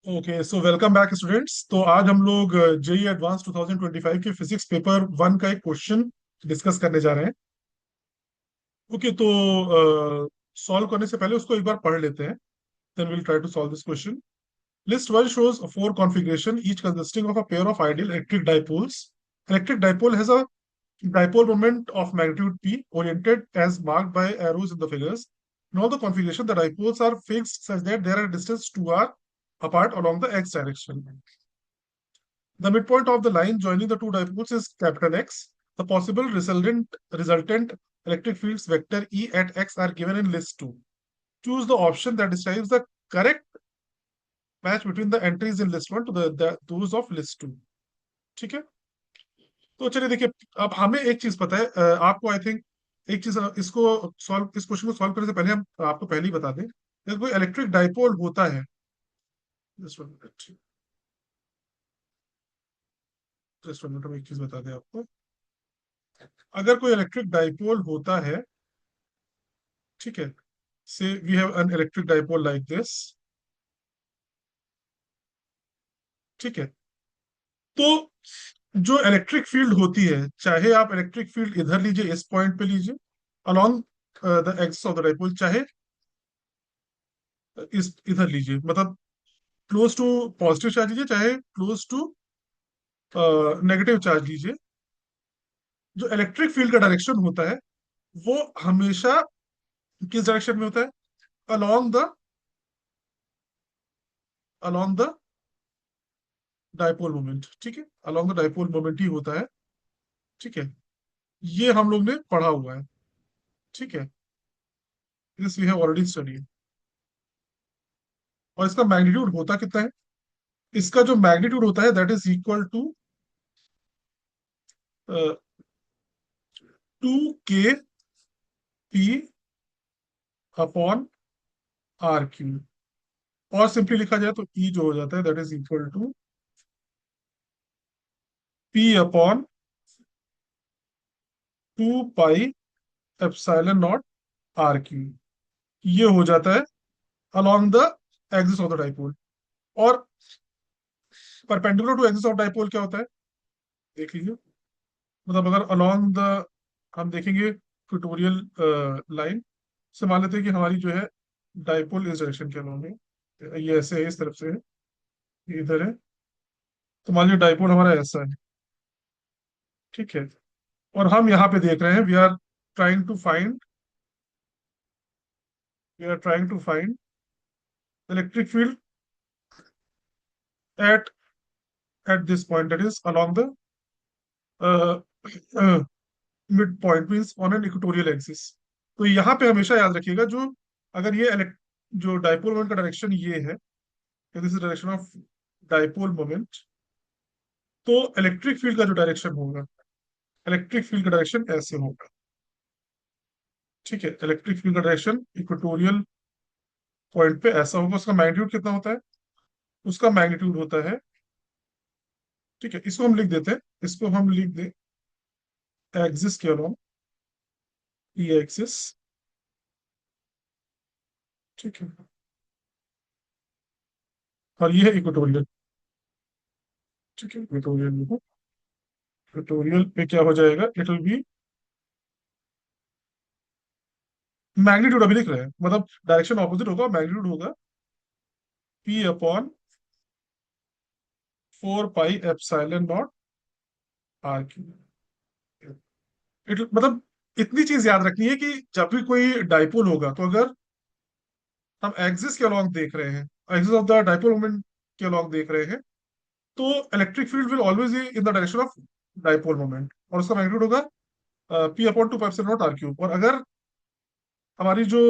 Okay, so welcome back students. तो आज हम लोग जेई एडवांस 2025 के फिजिक्स पेपर वन का एक क्वेश्चन डिस्कस करने जा रहे हैं। ओके, तो सॉल्व करने से पहले उसको एक बार पढ़ लेते हैं। Then will try to solve this question. List one shows four configuration each consisting of a pair of ideal electric dipoles. Electric dipole has a dipole moment of magnitude p oriented as marked by arrows in the figures. In all the configuration, the dipoles are fixed such that they are at a distance 2r apart along the x direction. The midpoint of the line joining the two dipoles is capital X. The possible resultant electric fields vector E at X are given in list 2. Choose the option that describes the correct match between the entries in list 1 to those of list 2. ठीक है। तो चलिए देखिए, अब हमें एक चीज पता है, आपको आई थिंक एक चीज, इस क्वेश्चन को सॉल्व करने से पहले हम आपको पहले ही बता दें, अगर कोई इलेक्ट्रिक डाइपोल होता है, जस्ट वन मिनट हम एक चीज बता दें आपको। अगर कोई इलेक्ट्रिक डाइपोल होता है, ठीक है, से we have an electric dipole like this, ठीक है। तो जो इलेक्ट्रिक फील्ड होती है, चाहे आप इलेक्ट्रिक फील्ड इधर लीजिए, इस पॉइंट पे लीजिए along the axis of the dipole, चाहे इस इधर लीजिए, मतलब क्लोज टू पॉजिटिव चार्ज लीजिए, चाहे क्लोज टू नेगेटिव चार्ज लीजिए, जो इलेक्ट्रिक फील्ड का डायरेक्शन होता है वो हमेशा किस डायरेक्शन में होता है? Along the along the dipole moment, ठीक है, अलोंग द डाइपोल मोमेंट ही होता है, ठीक है। ये हम लोग ने पढ़ा हुआ है, ठीक है, this we have already study. और इसका मैग्नीट्यूड होता कितना है? इसका जो मैग्नीट्यूड होता है that is equal to 2 k p upon r cube. और सिंपली लिखा जाए तो ई जो हो जाता है that is equal to P upon 2 pi epsilon naught are cube. ये हो जाता है along the axis of the dipole. और perpendicular to axis of dipole क्या होता है, देख लीजिए। मतलब अगर अलोंग द, हम देखेंगे इक्वेटोरियल लाइन से, मान लेते हैं कि हमारी जो है डाइपोल इस डायरेक्शन के अलोंग है, ये ऐसे है, इस तरफ से है, ये इधर है। तो मान लीजिए डाइपोल हमारा ऐसा है, ठीक है। और हम यहाँ पे देख रहे हैं, trying to find we are trying to find electric field at at this point, that is along the mid point, means on an equatorial axis. तो यहाँ पे हमेशा याद रखिएगा, जो अगर ये जो डाइपोल मोमेंट का डायरेक्शन ये है, this is direction of dipole moment, तो इलेक्ट्रिक फील्ड का जो डायरेक्शन होगा, इलेक्ट्रिक फील्ड का डायरेक्शन ऐसे होगा, ठीक है। इलेक्ट्रिक फील्ड का डायरेक्शन इक्वेटोरियल पॉइंट पे ऐसा होगा। उसका मैग्नीट्यूड कितना होता है? उसका मैग्नीट्यूड होता है, ठीक है, इसको हम लिख देते हैं, इसको हम लिख दे एक्सिस के अलोंग, ये एक्सिस, ठीक है। और ये है इक्वेटोरियल, ठीक है, इक्वेटोरियल लिखो। इक्वेटोरियल पे क्या हो जाएगा? इट विल बी मैग्नीट्यूड, अभी लिख रहे हैं, मतलब डायरेक्शन ऑपोजिट होगा, मैग्नीट्यूड होगा P upon 4 pi epsilon naught are Q. मतलब इतनी चीज याद रखनी है कि जब भी कोई डाइपोल होगा, तो अगर हम एक्सिस के अलॉन्ग देख रहे हैं, axis of the dipole moment के अलॉन्ग देख रहे हैं, तो electric field will always be in the direction of dipole moment, और उसका मैग्नीट्यूड होगा P upon 2 pi epsilon naught are cube. और अगर हमारी जो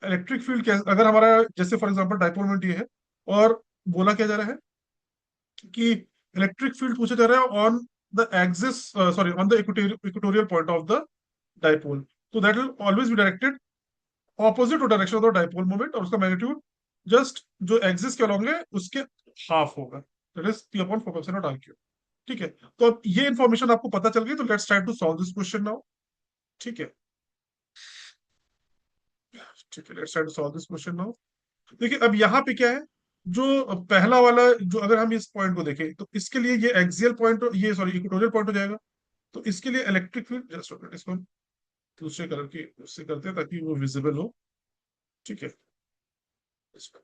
इलेक्ट्रिक फील्ड, अगर हमारा जैसे फॉर एग्जांपल डाइपोल मोमेंट ये है, और बोला क्या जा रहा है कि इलेक्ट्रिक फील्ड पूछा जा रहा है on the axis, sorry, on the equatorial point of the dipole, तो that will always be directed opposite to direction of the dipole moment, और उसका मैग्नीट्यूड जस्ट जो एक्सिस के अलॉन्ग है उसके हाफ होगा, that is p upon 4 naught are cube, ठीक है। तो अब ये इंफॉर्मेशन आपको पता चल गई, तो let's try to solve this question now, ठीक है। ठीक है, let's try to solve this question now. देखिए अब यहाँ पे क्या है, जो पहला वाला, जो अगर हम इस पॉइंट को देखें तो इसके लिए ये एक्सियल पॉइंट, ये सॉरी इक्वेटोरियल पॉइंट हो जाएगा। तो इसके लिए इलेक्ट्रिक फील्ड, जस्ट इसको हम दूसरे कलर की उससे करते हैं ताकि वो विजिबल हो। ठीक है, इसको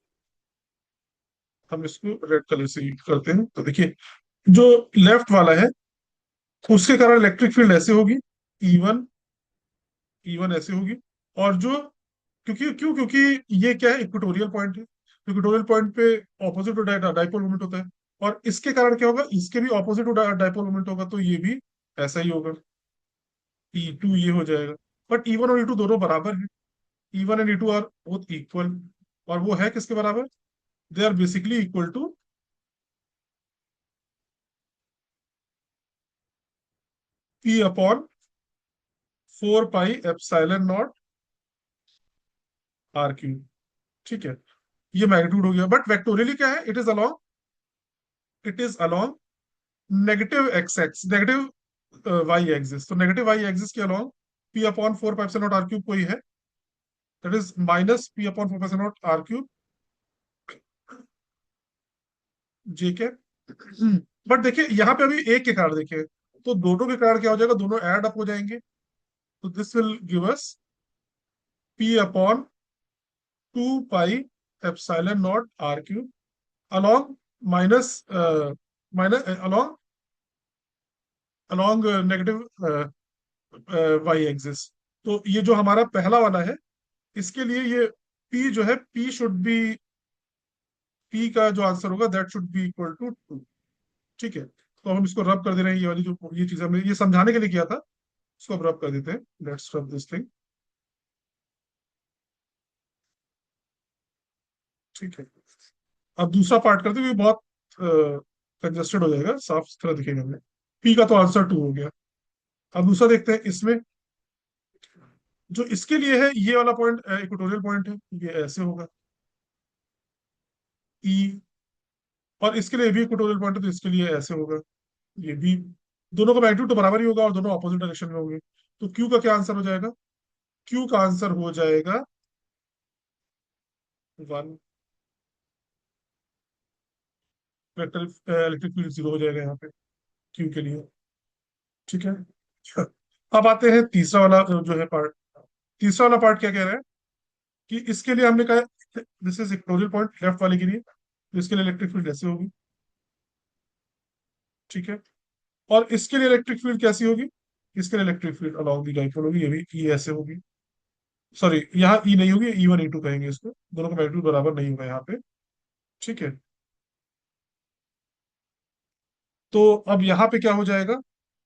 हम इसको रेड कलर से करते हैं। तो देखिए जो लेफ्ट वाला है उसके कारण इलेक्ट्रिक फील्ड ऐसे होगी, ई वन ऐसे होगी। और जो, क्योंकि ये क्या है, इक्वेटोरियल पॉइंट है, इक्वेटोरियल पॉइंट पे ऑपोजिट डाइपोल मोमेंट होता है। और इसके कारण क्या होगा, इसके भी ऑपोजिट डाइपोल मोमेंट होगा, तो ये भी ऐसा ही होगा, ई टू ये हो जाएगा। बट ई वन और ई टू दोनों बराबर है, E one and E two are both equal. और वो है किसके बराबर, they are basically equal to P upon 4 pi epsilon naught are cube. ठीक है, ये मैग्नीट्यूड हो गया। बट वेक्टोरियली क्या है, it is along negative x x, negative Y axis. तो नेगेटिव वाई एक्सिस के along p upon 4 pi epsilon naught are cube कोई है, that is minus p upon 4 pi epsilon naught are cube j k. But देखिए यहाँ पे अभी एक के कारण देखिए, तो दोनों के कारण क्या हो जाएगा, दोनों ऐड अप हो जाएंगे। तो this will give us P upon 2 pi epsilon naught are cube along minus minus along along negative Y axis. तो ये जो हमारा पहला वाला है, इसके लिए ये P जो है, P का जो आंसर होगा that should be equal to 2। ठीक है, तो हम इसको रब कर दे रहे हैं, ये वाली जो ये चीज हमने ये समझाने के लिए किया था, इसको अब रब कर देते हैं। Let's rub this thing. ठीक है, अब दूसरा पार्ट करते हुए बहुत कंजस्टेड हो जाएगा, साफ सुथरा दिखेगा हमें। P का तो आंसर 2 हो गया। अब दूसरा देखते हैं इसमें, जो इसके लिए है ये वाला पॉइंट इक्वेटोरियल पॉइंट है, ये ऐसे होगा ई। और इसके लिए भी इक्वेटोरियल पॉइंट है, तो इसके लिए ऐसे होगा, ये भी। दोनों का मैग्नीट्यूड तो बराबर ही होगा और दोनों ऑपोजिट डायरेक्शन में होंगे। तो क्यू का क्या आंसर हो जाएगा, क्यू का आंसर हो जाएगा 1। वेक्टर इलेक्ट्रिक फील्ड 0 हो जाएगा यहाँ पे क्यू के लिए। ठीक है, अब आते हैं तीसरा वाला जो है पार्ट। तीसरा वाला पार्ट क्या कह रहा है कि इसके लिए हमने कहा this is equatorial point left वाले के लिए, तो इसके लिए इलेक्ट्रिक फील्ड ऐसे होगी। ठीक है, और इसके लिए इलेक्ट्रिक फील्ड कैसी होगी, इसके लिए electric field along the dipole होगी, ये भी ई ऐसे होगी। सॉरी, यहाँ ई नहीं होगी, ई वन ई टू कहेंगे इसको, दोनों का मैग्नीट्यूड बराबर नहीं होगा यहाँ पे। ठीक है, तो अब यहाँ पे क्या हो जाएगा,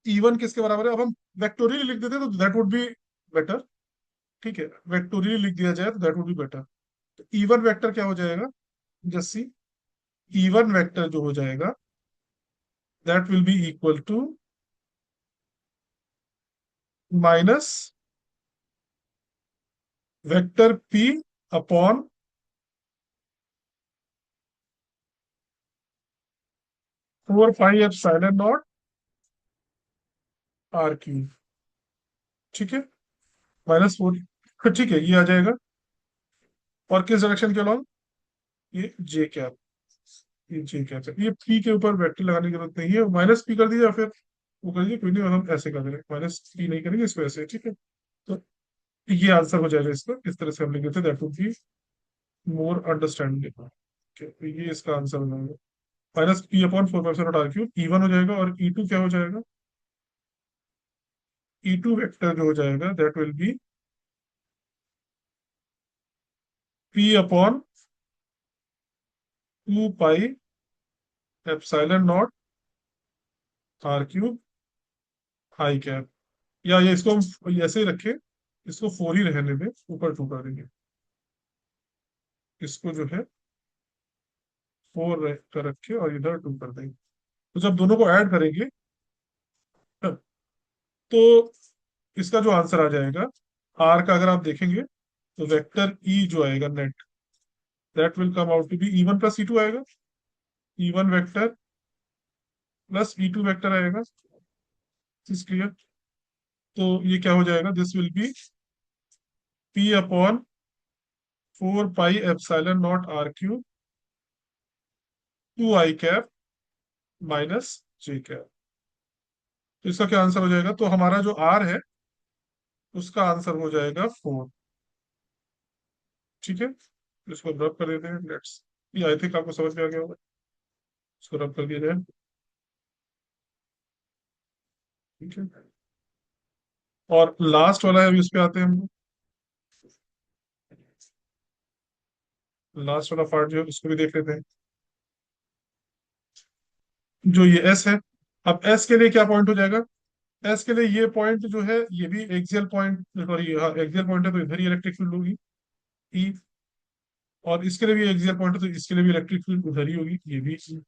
ई वन किसके बराबर है, अब हम वेक्टोरियल लिख देते तो दैट वुड बी बेटर। ठीक है, वेक्टोरियल लिख दिया जाए तो दैट वुड बी बेटर। तो ई वन वेक्टर क्या हो जाएगा, जस्सी, ई वन वेक्टर जो हो जाएगा that will be equal to minus vector P upon 4 pi epsilon naught are cube. ठीक है, -4। ठीक है, ये आ जाएगा। और किस डायरेक्शन के अलॉन्ग, ये जे कैप, ये जे कैप है, ये पी के ऊपर वेक्टर लगाने की जरूरत नहीं है, माइनस पी कर दीजिए या फिर वो कर दीजिए, कोई नहीं, हम ऐसे कर देंगे, माइनस पी नहीं करेंगे इसको, ऐसे। ठीक है, तो ये आंसर हो जाएगा इसका, इस तरह से हम लिख देते, that would be more understanding. तो ये इसका आंसर हो जाएगा, -P/4 ई वन हो जाएगा। और ई टू क्या हो जाएगा, ई टू वेक्टर जो हो जाएगा that will be P/2 pi epsilon naught are cube I cap. या ये इसको हम ऐसे ही रखें, इसको 4 ही रहने दें, ऊपर 2 कर देंगे, इसको जो है 4 कर रखे और इधर 2 कर देंगे। तो जब दोनों को ऐड करेंगे तो इसका जो आंसर आ जाएगा आर का, अगर आप देखेंगे तो वेक्टर ई जो आएगा net, that will come out to be E one plus E two आएगा, E one vector plus E two vector आएगा। इज क्लियर, तो ये क्या हो जाएगा, this will be p upon 4 pi epsilon naught r³ 2 i cap -j cap. तो इसका क्या आंसर हो जाएगा? तो हमारा जो आर है उसका आंसर हो जाएगा 4। ठीक है, इसको रब कर देते हैं। लेट्स, ये आई थिंक आपको समझ में आ गया होगा। इसको रब कर दिया जाए। ठीक है, और लास्ट वाला है, अभी उस पे आते हैं हम। लास्ट वाला पार्ट जो है उसको भी देख लेते हैं। जो ये एस है, अब एस के लिए क्या पॉइंट हो जाएगा? एस के लिए ये पॉइंट जो है ये भी axial point, sorry axial point है तो इधर ही इलेक्ट्रिक फील्ड होगी ई। और इसके लिए भी एक्सियल पॉइंट है तो इसके लिए भी इलेक्ट्रिक फील्ड उधर ही होगी, ये भी E।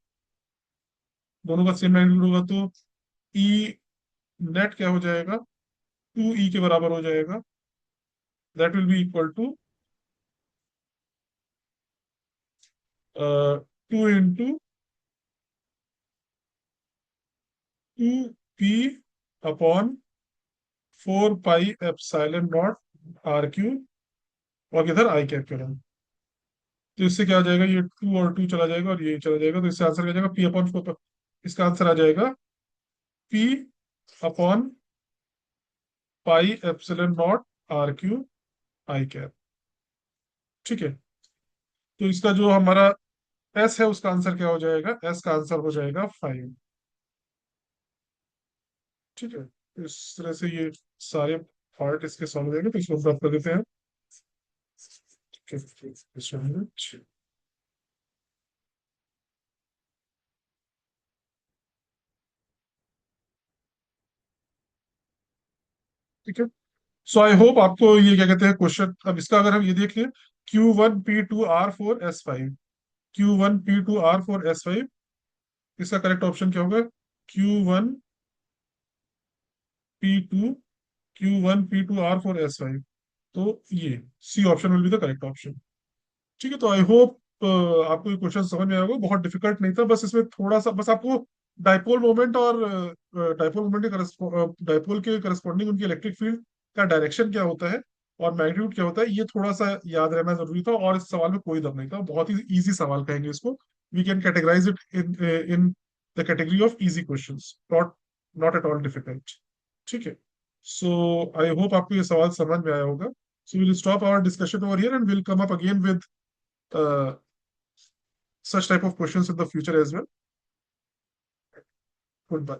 दोनों का सेम मैग्नीट्यूड होगा तो ई नेट क्या हो जाएगा? 2E के बराबर हो जाएगा। That will be equal to 2 × 2P/4 pi epsilon naught r³ और किधर आई कैप के नाम। तो इससे क्या आ जाएगा? ये 2 और 2 चला जाएगा और ये चला जाएगा, तो इससे आंसर क्या आ जाएगा? P/4। इसका आंसर आ जाएगा P/पाई epsilon naught r³ i cap. ठीक है, तो इसका जो हमारा एस है उसका आंसर क्या हो जाएगा? एस का आंसर हो जाएगा 5। ठीक है, इस तरह से ये सारे पार्ट इसके सॉल्व हो जाएंगे। तो इसको प्राप्त कर देते हैं। ठीक है, ठीक है। सो आई होप आपको ये क्या कहते हैं क्वेश्चन, अब इसका अगर हम ये देख लें, Q1P2R4S5, Q1P2R4S5, इसका करेक्ट ऑप्शन क्या होगा? Q1P2, Q1P2R4S5। तो ये C option will be the correct option. ठीक है, तो आई होप आपको ये क्वेश्चन समझ में आया होगा। बहुत डिफिकल्ट नहीं था, बस इसमें थोड़ा सा बस आपको डाइपोल मोमेंट और डाइपोल मोमेंट के डाइपोल के करस्पॉन्डिंग उनकी इलेक्ट्रिक फील्ड का डायरेक्शन क्या होता है और मैग्नीट्यूड क्या होता है, ये थोड़ा सा याद रहना जरूरी था। और इस सवाल में कोई दम नहीं था, बहुत ही इजी सवाल कहेंगे इसको। We can categorise it in the category of easy questions, not not at all difficult. ठीक है, सो आई होप आपको ये सवाल समझ में आया होगा। So we'll stop our discussion over here and we'll come up again with uh, such type of questions in the future as well. Goodbye.